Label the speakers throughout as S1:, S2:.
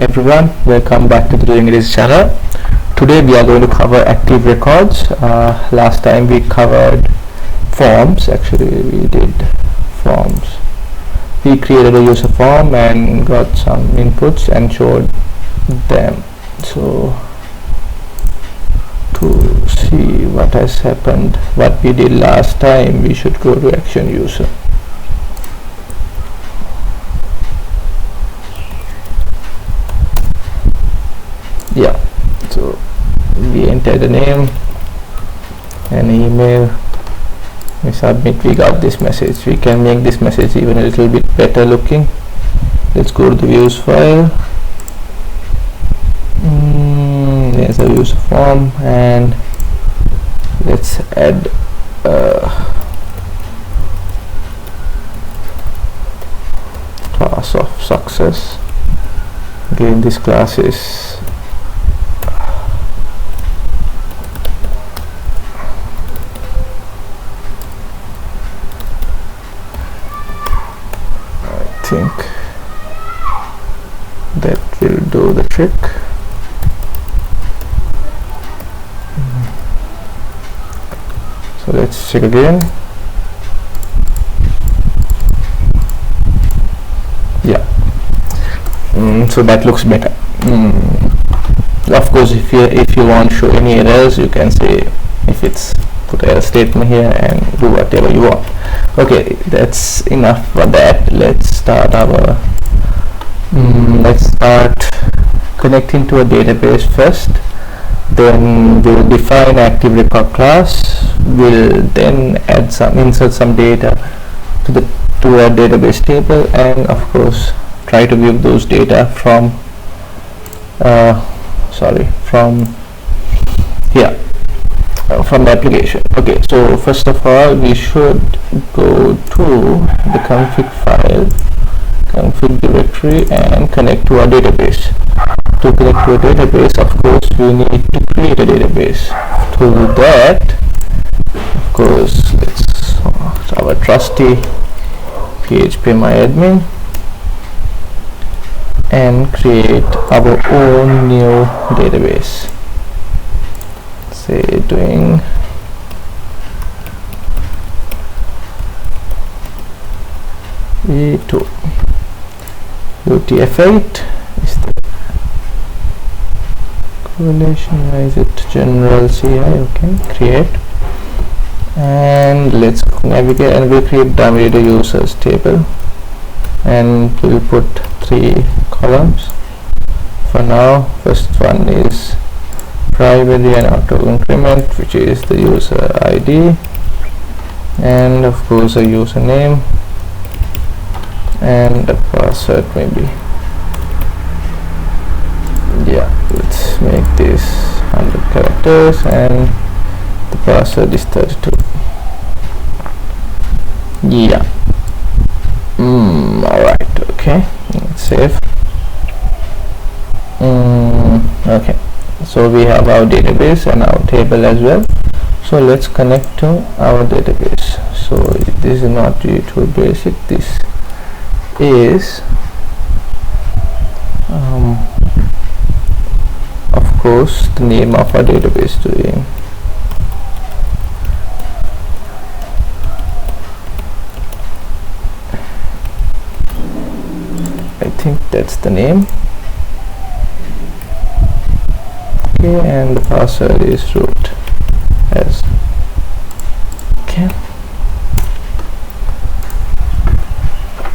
S1: everyone, welcome back to the Doing It channel. Today we are going to cover ActiveRecords. Last time we covered forms. Actually we did forms. We created a user form and got some inputs and showed them. So to see what has happened, what we did last time, we should go to action user. Yeah, so we enter the name and email, we submit, we got this message. We can make this message even a little bit better looking. Let's go to the views file. There's a user form and let's add class of success. Again, this class is think that will do the trick. So let's check again. Yeah, so that looks better. Of course, if you want to show any errors, you can say if it's put a statement here and do whatever you want. Okay, that's enough for that. Let's start connecting to a database first. Then we'll define ActiveRecord class. We'll then insert some data to a database table, and of course try to view those data from here. From the application. Okay, so first of all we should go to the config file, config directory, and connect to our database. To connect to a database, of course we need to create a database. To do that, of course, let's our trusty phpMyAdmin and create our own new database. Say doing Yii2 UTF-8 is the correlation. Why is it general CI? Okay, create, and let's navigate and we'll create dummy data users table, and we'll put 3 columns for now. First one is primary and auto increment, which is the user ID, and of course a username and a password maybe. Yeah, let's make this 100 characters and the password is 32. Yeah. Alright, okay, let's save. Okay, so we have our database and our table as well. So let's connect to our database. So this is not Yii2 basic, this is of course the name of our database. Doing I think that's the name. Okay, and the password is root as. Okay.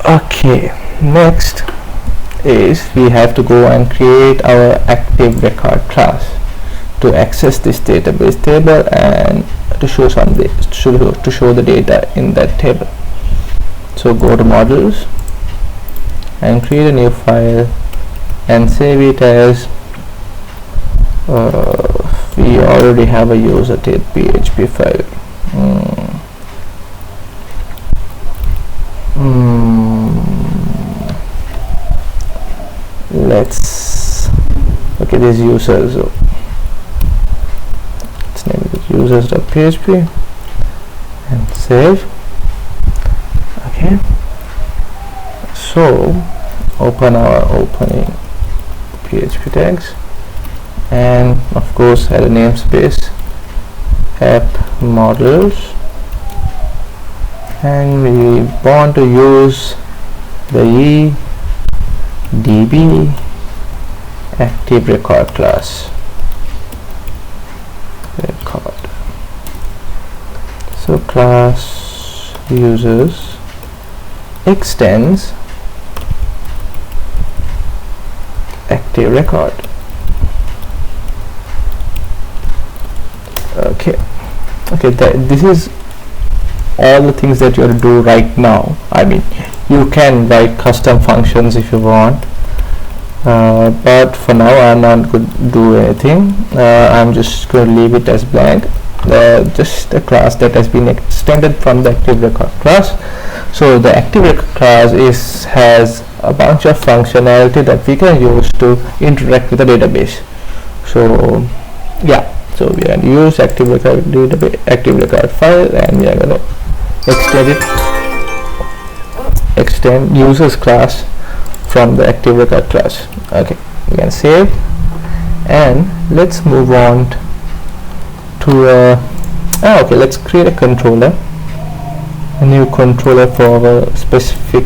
S1: Okay, next is we have to go and create our ActiveRecord class to access this database table and to show the data in that table. So go to models and create a new file and save it as we already have a user.php file. Okay, this users, let's name it users.php and save. Okay, so open our php tags, and of course add a namespace app models, and we want to use the Yii2 ActiveRecord class. Record. So class uses extends ActiveRecord. Okay, this is all the things that you have to do right now. I mean, you can write custom functions if you want, but for now I'm not going to do anything. I'm just going to leave it as blank, just a class that has been extended from the ActiveRecord class. So the ActiveRecord class has a bunch of functionality that we can use to interact with the database. So yeah, so we are going to use ActiveRecord file, and we are going to extend users class from the ActiveRecord class. Okay, we can save, and let's move on to okay, let's create a controller, a new controller for a specific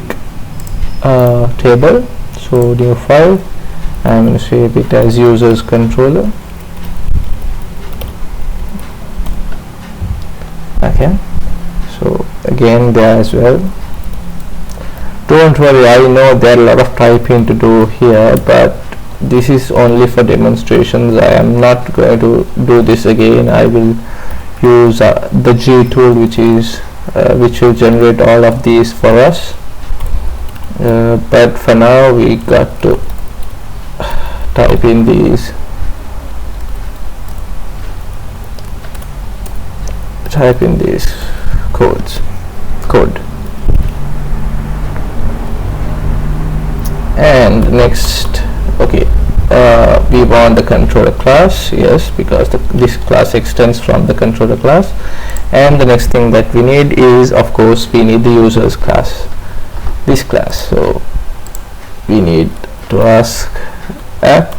S1: table. So new file, I'm going to save it as users controller. Okay, so again there as well, don't worry, I know there are a lot of typing to do here, but this is only for demonstrations. I am not going to do this again. I will use the Yii tool, which will generate all of these for us, but for now we got to type in these, code. And next, okay, we want the controller class, yes, because this class extends from the controller class. And the next thing that we need is, of course, we need the users class, this class. So we need to ask app,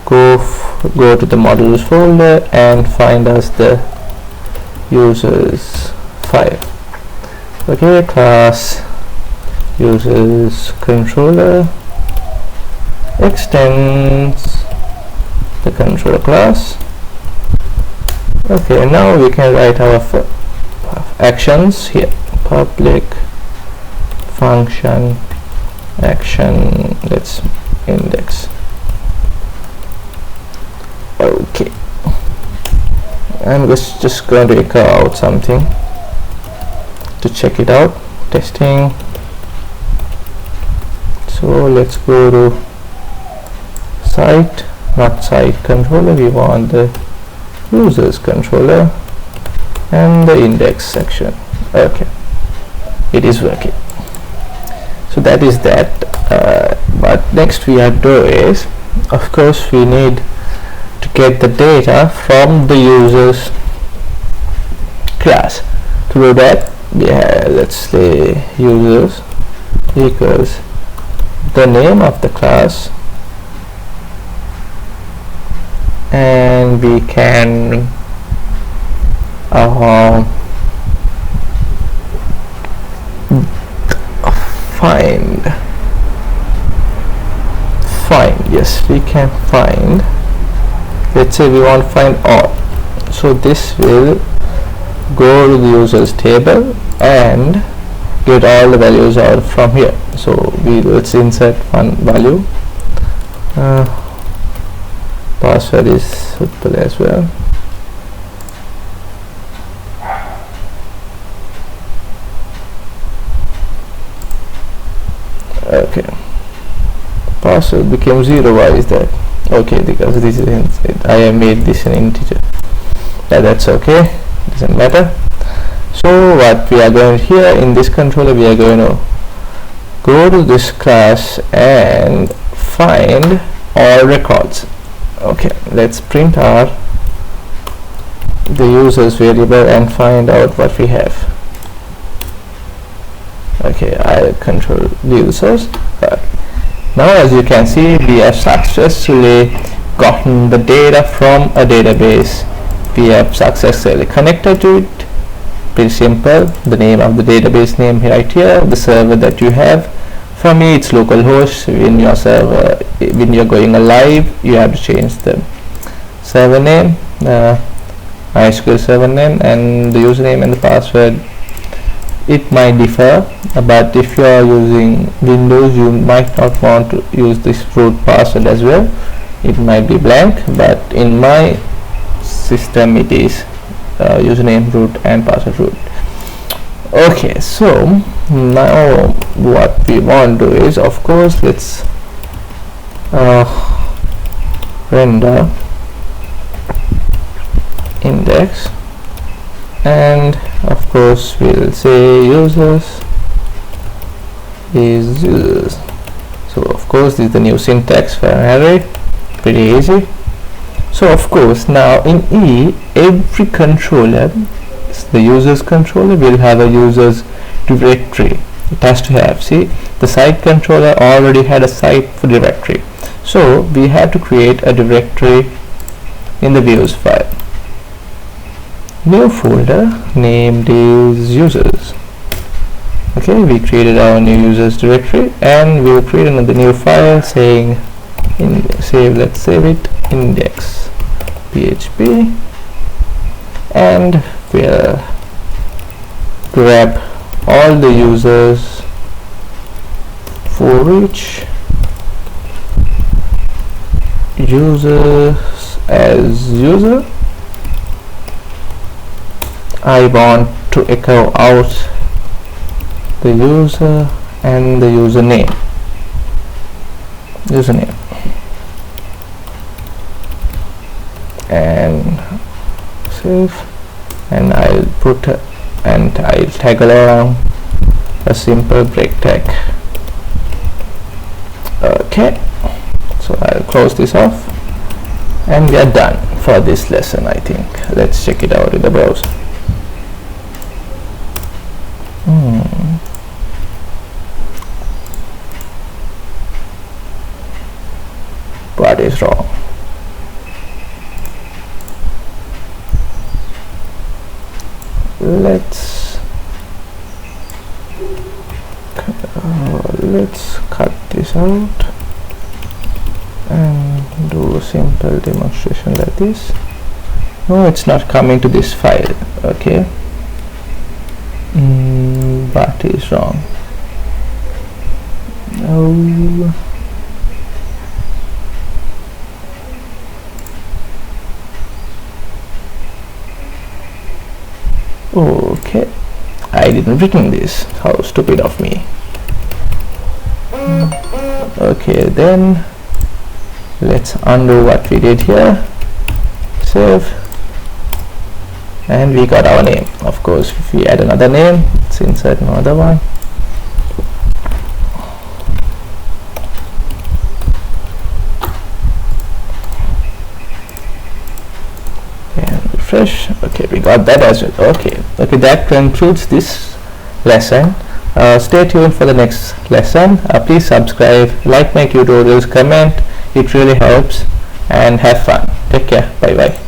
S1: go to the modules folder and find us the users file. Okay, class users controller extends the controller class. Okay, now we can write our actions here. Public function action, let's index. Okay, I'm just going to echo out something to check it out. Testing. So let's go to site, not site controller, we want the users controller and the index section. Okay, it is working. So that is that. But next we have to do is, of course, we need to get the data from the users class. To do that, we have, let's say, users equals the name of the class, and we can find, yes, we can find, let's say we want to find all. So this will go to the users table and get all the values out from here. So let's insert one value. Password is simple as well. Okay, password became 0. Why is that? Okay, because this is inside. I have made this an integer. That's okay, doesn't matter. So what we are going here in this controller, we are going to go to this class and find all records. Okay, let's print out the users variable and find out what we have. Okay, I control the users, but Now as you can see, we have successfully gotten the data from a database. We have successfully connected to it. Pretty simple. The name of the database name right here, the server that you have. For me it's localhost. When your server, when you're going live, you have to change the server name, MySQL server name, and the username and the password. It might differ, but if you are using Windows, you might not want to use this root password as well. It might be blank, but in my system it is username root and password root. Okay, so now what we want to do is, of course, let's render index, and of course we'll say users is users. So of course this is the new syntax for an array. Pretty easy. So of course now in E, every controller, the users controller, will have a users directory. It has to have, see, the site controller already had a site for directory, so we have to create a directory in the views file. New folder named is users. Okay, we created our new users directory, and we'll create another new file saying let's save it index php, and we'll grab all the users for each users as user. I want to echo out the user and the username. And save, and I'll put and I'll tag along a simple break tag. Okay, so I'll close this off, and we are done for this lesson. I think let's check it out in the browser. What is wrong? Let's cut this out and do a simple demonstration like this. No, it's not coming to this file. Okay, what is wrong? No. Okay, I didn't written this. How stupid of me. Okay, then let's undo what we did here. Save, and we got our name. Of course, if we add another name, let's insert another one. Refresh. Okay, we got that as well. Okay, that concludes this lesson. Stay tuned for the next lesson. Please subscribe, like my tutorials, comment. It really helps, and have fun. Take care. Bye bye.